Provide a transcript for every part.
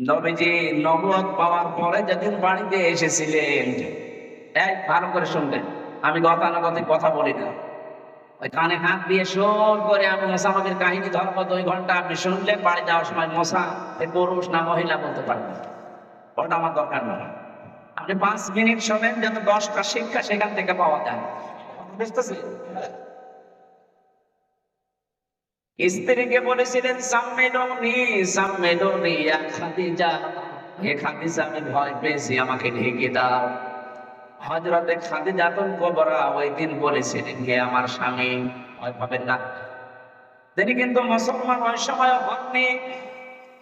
নবীজি নবুয়ত পাওয়ার পরে যেদিন বাড়িতে এসেছিলেন, এক ভালো করে শুনবেন, আমি গতানুগতিক কথা বলি না। ওই কানে হাত দিয়ে সোর করে আমি মুসা নবীর কাহিনী ধরবো 2 ঘন্টা, আপনি শুনলেন, বাড়ি যাওয়ার সময় মুসা এ পুরুষ না মহিলা বলতে পারবেন, ওটা আমার দরকার নয়। আপনি 5 মিনিট শোনেন, যেন 10টা শিক্ষা সেখান থেকে পাওয়া যায়। বুঝতেছেন? স্ত্রীকে বলেছিলেন সাম্মেলনি সাম্মেলনি ইয়া খাদিজা, হে খাদিজা আমি ভয় পেয়েছি, আমাকে ঢেকে দাও। হযরতে খাদিজাতুল কুবরা ওই দিন বলেছিলেন, হে আমার স্বামী ভয় পাবেন না। তিনি কিন্তু মুসলমান ওই সময় হননি,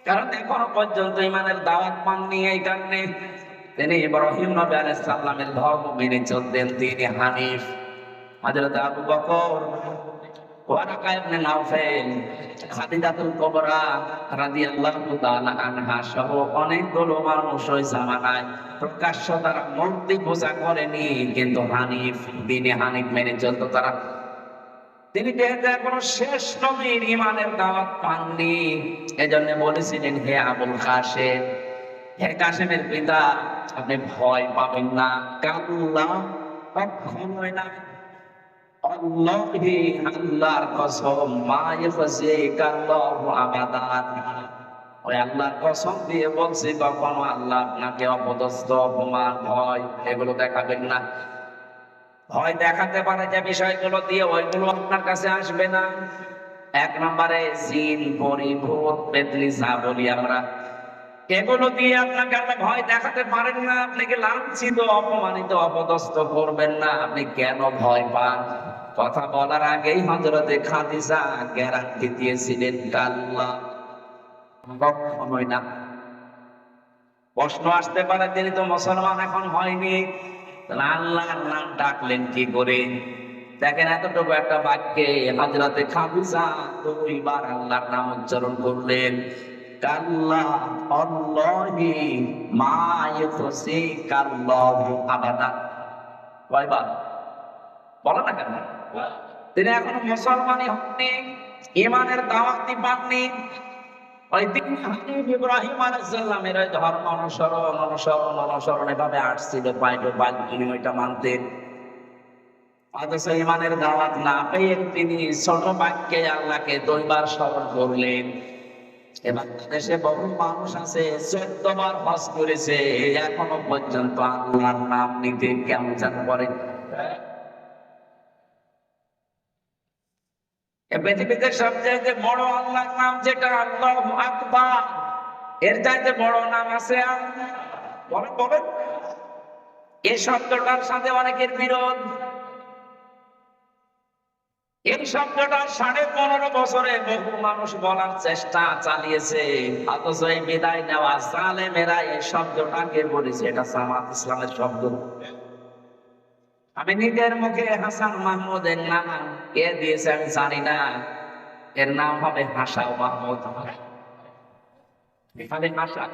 কারণ এখনো পর্যন্ত ইমানের দাওয়াত পাননি। এই কারণে তিনি ইব্রাহিম নবী আলাইহিস সালামের ধর্ম মেনে চলতেন, তিনি হানিফ। হযরত আবু বকর, ওয়ারাকা ইবনে নাওফেল, খাদিজাতুল কুবরা রাদিয়াল্লাহু তাআলা আনহা সহ অনেকগুলো মানুষ ওই জামানায় প্রকাশ্য তারা মূর্তি পূজা করেনি, কিন্তু হানিফ, দ্বীনে হানিফ মেনে চলতো তারা। তিনি যেহেতু এখনো শেষ নবীর ইমানের দাওয়াত পাননি, এজন্য বলেছিলেন, হে আবুল কাসেম, হে কাসেমের পিতা, আপনি ভয় পাবেন না। কাল্লা, কখনোই না। আল্লাহি, আল্লাহর কসম, মা ইয়াখজিকাল্লাহু আবাদান। ওই আল্লাহর কসম দিয়ে বলছি, কখনো আল্লাহ আপনাকে অপদস্থ, অপমান, ভয় এগুলো দেখাবেন না। ভয় দেখাতে পারে যে বিষয়গুলো দিয়ে, ওইগুলো আপনার কাছে আসবে না। 1 নম্বরে জিন, পরি, ভূত, পেতনি যা বলি আমরা, এগুলো দিয়ে আপনাকে আল্লাহ ভয় দেখাতে পারেন না। আপনাকে লাঞ্ছিত, অপমানিত, অপদস্থ করবেন না। আপনি কেন ভয় পান? কথা বলার আগেই হযরতে খাদিজা গ্যারান্টি দিয়েছিলেন, কাল্লা, কখনোই না। প্রশ্ন আসতে পারে, তিনি তো মুসলমান এখন হয়নি, তাহলে আল্লাহর নাম ডাকলেন কি করে? দেখেন, এতটুকু একটা বাক্যে হযরতে খাদিজা 2 বার আল্লাহর নাম উচ্চারণ করলেন। কাল্লা, আল্লাহি, মা ইউখজিকাল্লাহু আবাদা। কয়বার বলেন না কেন? তিনি এখনো মুসলমানই হননি, ইমানের দাওয়াতই পাননি। ওই দিন হানিফ ইব্রাহিম আলাইহিস সালামের ওই ধর্ম অনুসরণ এভাবে আসছিল, পাই টু পাই তিনি ওইটা মানতেন। অথচ ইমানের দাওয়াত না পেয়ে তিনি ছোট বাক্যে আল্লাহকে 2 বার স্মরণ করলেন। এবার দেশে বহু মানুষ আছে 14 বার হজ করেছে, এখনো পর্যন্ত আল্লাহর নাম নিতে কেমন যেন করে। এ পৃথিবীতে সবচাইতে বড় আল্লাহর নাম যেটা, আল্লাহু আকবার, এর চাইতে বড় নাম আছে আর? বলেন বলেন। এই শব্দটার সাথে অনেকের বিরোধ। এই শব্দটা 15.5 বছরে বহু মানুষ বলার চেষ্টা চালিয়েছে, অথচ এই বিদায় নেওয়া জালেমেরা এই শব্দটাকে বলেছে এটা জামাত ইসলামের শব্দ। আমি নিজের মুখে হাসান মাহমুদের নাম কে দিয়েছে আমি জানি না, এর নাম হবে হাসাও মাহমুদ। এখানে হাসা।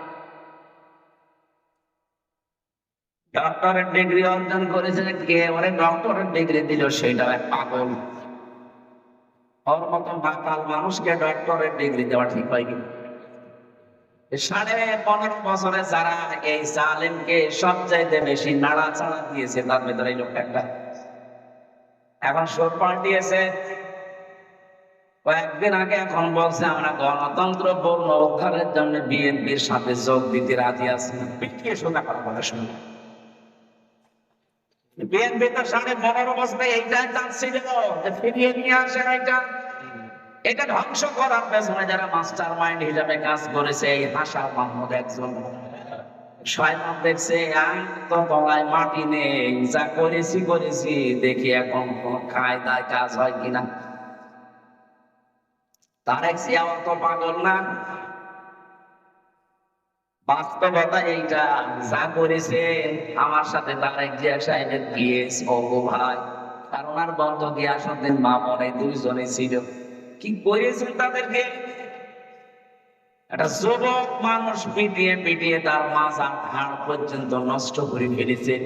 ডক্টরেট ডিগ্রি অর্জন করেছে কে? ওরে ডক্টরেট ডিগ্রি দিল সেটা এক পাগল। ওর মতন বাতাল মানুষকে ডক্টরেট ডিগ্রি দেওয়া ঠিক হয় কি? 15.5 বছরে যারা এই জালেমকে সবচাইতে বেশি নাড়াচাড়া দিয়েছে, তার ভেতরে এই লোকটা একটা। এখন সুর পাল্টিয়েছে। কয়েকদিন আগে এখন বলছে, আমরা গণতন্ত্র পূর্ণ উদ্ধারের জন্য বিএনপির সাথে যোগ দিতে রাজি আছি। পিটিয়ে শোনা কথা শুনে বিএনপি তো 15.5 বছরে এইটাই চাচ্ছিল যে ফিরিয়ে নিয়ে আসে। এটা ধ্বংস করার পেছনে যারা মাস্টার মাইন্ড হিসাবে কাজ করেছে, এই হাসান মাহমুদ একজন। শয়তান দেখছে আমি তো তলায় মাটি নেই, যা করেছি দেখি এখন কোন কায়দায় কাজ হয় কিনা। তারেক জিয়া তো পাগল না। বাস্তবতা এইটা, যা করেছে আমার সাথে তারেক জিয়া সাহেবের কেস ওগো ভাই, আর ওনার বন্ধু গিয়াসউদ্দিন মামুন, এই 2জনই ছিল। কি করেছেন তাদেরকে? একটা যুবক মানুষ পিটিয়ে পিটিয়ে তার মাজা হাড় পর্যন্ত নষ্ট করে ফেলেছেন।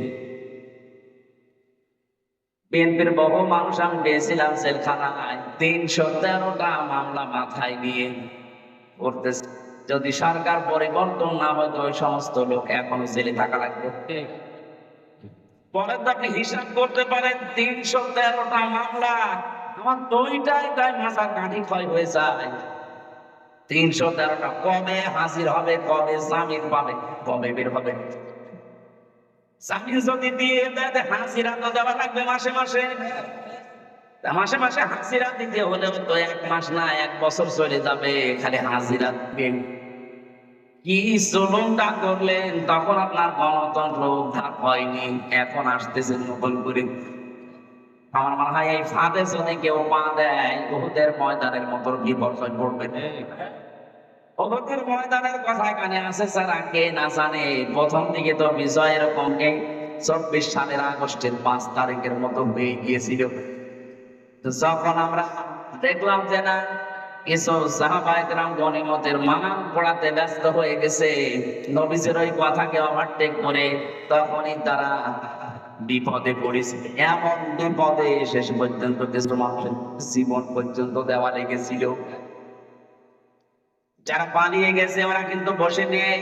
বিএনপির বহু মানুষ আমি পেয়েছিলাম জেলখানায়, 313টা মামলা মাথায় নিয়ে করতেছে। যদি সরকার পরিবর্তন না হয় তো ওই সমস্ত লোক এখনো জেলে থাকা লাগবে। পরে তো আপনি হিসাব করতে পারেন ৩১৩টা মামলা, আমার দুইটাই তাই মাথার কাঠি ক্ষয় হয়ে যায়। ৩১৩টা কবে হাজির হবে, কবে জামিন পাবে, কবে বের হবে? জামিন যদি দিয়ে দেয় হাজিরা তো দেওয়া লাগবে মাসে মাসে। তা মাসে মাসে হাজিরা দিতে হলেও তো ১ মাস না ১ বছর চলে যাবে খালি হাজিরা দিবেন। কি জুলুমটা করলেন, তখন আপনার গণতন্ত্র উদ্ধার হয়নি, এখন আসতেছে নতুন করে। আমার মনে হয় এই ফাঁদে যদি কেউ পা দেয় উহুদের ময়দানের মতো বিপর্যয় পড়বে। উহুদের ময়দানের কথা কানে আছে ছাড়া কে না জানে। প্রথম দিকে তো বিজয় এরকম এই ২৪ সালের আগস্টের ৫ তারিখের মতো হয়ে গিয়েছিল। তো যখন আমরা দেখলাম যে না কিছু সাহাবায়ে কেরাম গনিমতের মান পড়াতে ব্যস্ত হয়ে গেছে, নবীজির ওই কথাকে ওভারটেক করে, তখনই তারা বিপদে পড়েছে। এমন বিপদে শেষ পর্যন্ত কিছু মানুষের জীবন পর্যন্ত দেওয়া লেগেছিল। যারা পালিয়ে গেছে ওরা কিন্তু বসে নেই,